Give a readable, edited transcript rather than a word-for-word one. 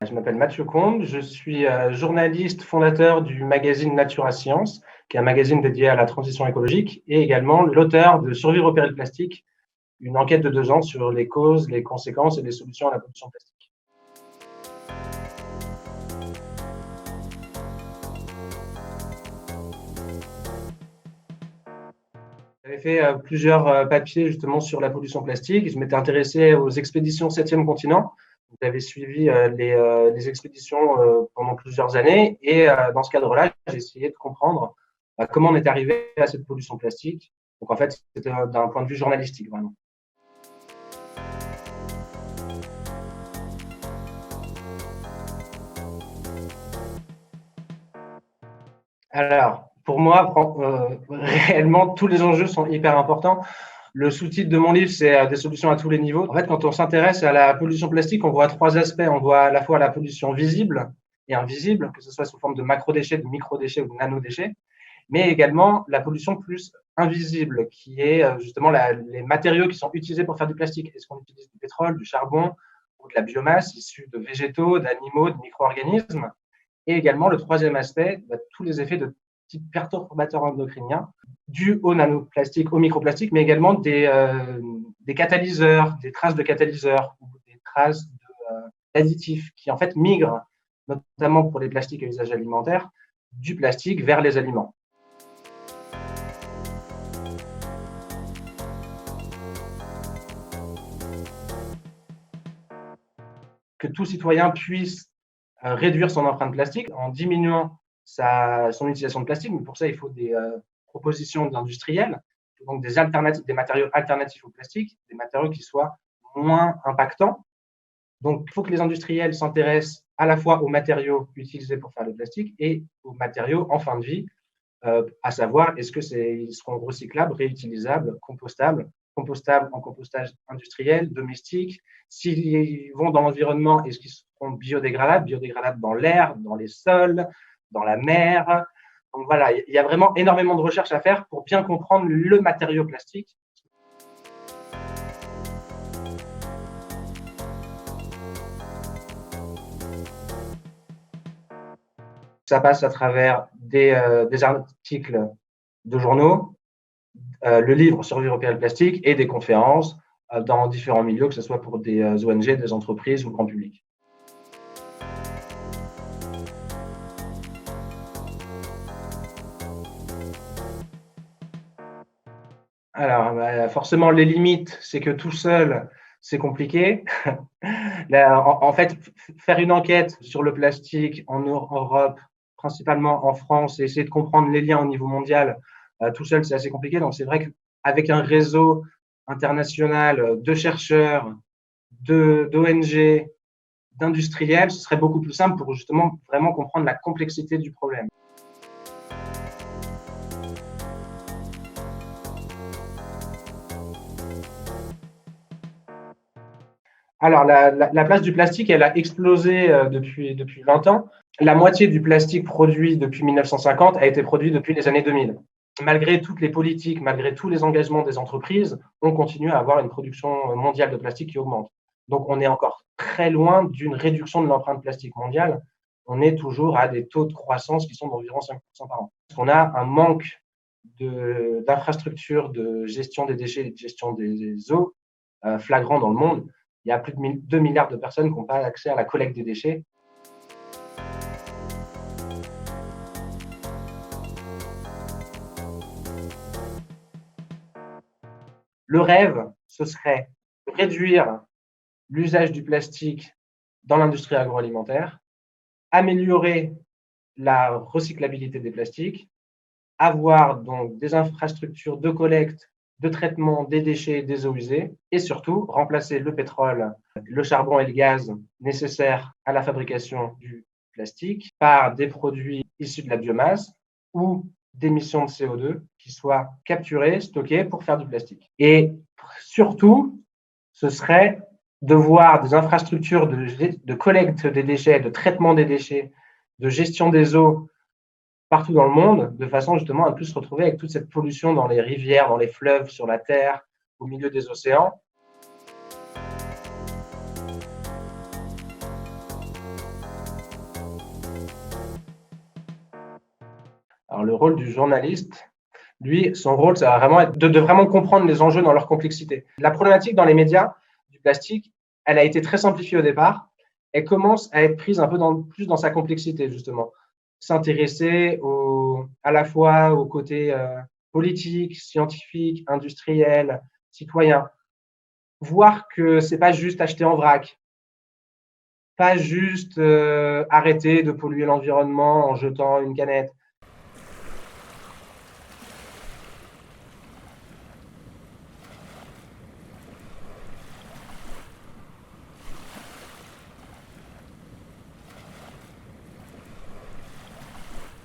Je m'appelle Mathieu Combe, je suis journaliste fondateur du magazine Nature à Science, qui est un magazine dédié à la transition écologique, et également l'auteur de Survivre au péril plastique, une enquête de 2 ans sur les causes, les conséquences et les solutions à la pollution plastique. J'avais fait plusieurs papiers justement sur la pollution plastique. Je m'étais intéressé aux expéditions 7e continent. J'avais suivi les expéditions pendant plusieurs années et dans ce cadre-là, j'ai essayé de comprendre comment on est arrivé à cette pollution plastique. Donc en fait, c'était d'un point de vue journalistique vraiment. Alors, pour moi, réellement, tous les enjeux sont hyper importants. Le sous-titre de mon livre, c'est des solutions à tous les niveaux. En fait, quand on s'intéresse à la pollution plastique, on voit 3 aspects. On voit à la fois la pollution visible et invisible, que ce soit sous forme de macrodéchets, de microdéchets ou de nanodéchets, mais également la pollution plus invisible, qui est justement les matériaux qui sont utilisés pour faire du plastique. Est-ce qu'on utilise du pétrole, du charbon ou de la biomasse issue de végétaux, d'animaux, de micro-organismes? Et également, le troisième aspect, tous les effets de type perturbateurs endocriniens dus aux nanoplastiques, aux microplastiques, mais également des catalyseurs, des traces de catalyseurs ou des traces d'additifs qui en fait migrent, notamment pour les plastiques à usage alimentaire, du plastique vers les aliments. Que tout citoyen puisse réduire son empreinte plastique en diminuant son utilisation de plastique, mais pour ça, il faut des propositions d'industriels, donc des alternatives, des matériaux alternatifs au plastique, des matériaux qui soient moins impactants. Donc, il faut que les industriels s'intéressent à la fois aux matériaux utilisés pour faire le plastique et aux matériaux en fin de vie, à savoir est-ce qu'ils seront recyclables, réutilisables, compostables en compostage industriel, domestique. S'ils vont dans l'environnement, est-ce qu'ils seront biodégradables dans l'air, dans les sols, dans la mer. Donc voilà, il y a vraiment énormément de recherches à faire pour bien comprendre le matériau plastique. Ça passe à travers des articles de journaux, le livre Survivre au péril plastique et des conférences dans différents milieux, que ce soit pour des ONG, des entreprises ou le grand public. Alors, forcément, les limites, c'est que tout seul, c'est compliqué. En fait, faire une enquête sur le plastique en Europe, principalement en France, et essayer de comprendre les liens au niveau mondial, tout seul, c'est assez compliqué. Donc, c'est vrai qu'avec un réseau international de chercheurs, d'ONG, d'industriels, ce serait beaucoup plus simple pour justement vraiment comprendre la complexité du problème. Alors, la place du plastique, elle a explosé depuis 20 ans. La moitié du plastique produit depuis 1950 a été produit depuis les années 2000. Malgré toutes les politiques, malgré tous les engagements des entreprises, on continue à avoir une production mondiale de plastique qui augmente. Donc, on est encore très loin d'une réduction de l'empreinte plastique mondiale. On est toujours à des taux de croissance qui sont d'environ 5% par an. Parce qu'on a un manque d'infrastructures de gestion des déchets et de gestion des eaux flagrant dans le monde. Il y a plus de 2 milliards de personnes qui n'ont pas accès à la collecte des déchets. Le rêve, ce serait de réduire l'usage du plastique dans l'industrie agroalimentaire, améliorer la recyclabilité des plastiques, avoir donc des infrastructures de collecte, de traitement des déchets et des eaux usées, et surtout remplacer le pétrole, le charbon et le gaz nécessaires à la fabrication du plastique par des produits issus de la biomasse ou d'émissions de CO2 qui soient capturées, stockées pour faire du plastique. Et surtout, ce serait de voir des infrastructures de collecte des déchets, de traitement des déchets, de gestion des eaux partout dans le monde, de façon justement à ne plus se retrouver avec toute cette pollution dans les rivières, dans les fleuves, sur la terre, au milieu des océans. Alors, le rôle du journaliste, lui, son rôle, ça va vraiment être de vraiment comprendre les enjeux dans leur complexité. La problématique dans les médias du plastique, elle a été très simplifiée au départ. Elle commence à être prise un peu plus dans sa complexité, justement. S'intéresser à la fois au côté politique, scientifique, industriel, citoyen. Voir que c'est pas juste acheter en vrac, pas juste arrêter de polluer l'environnement en jetant une canette.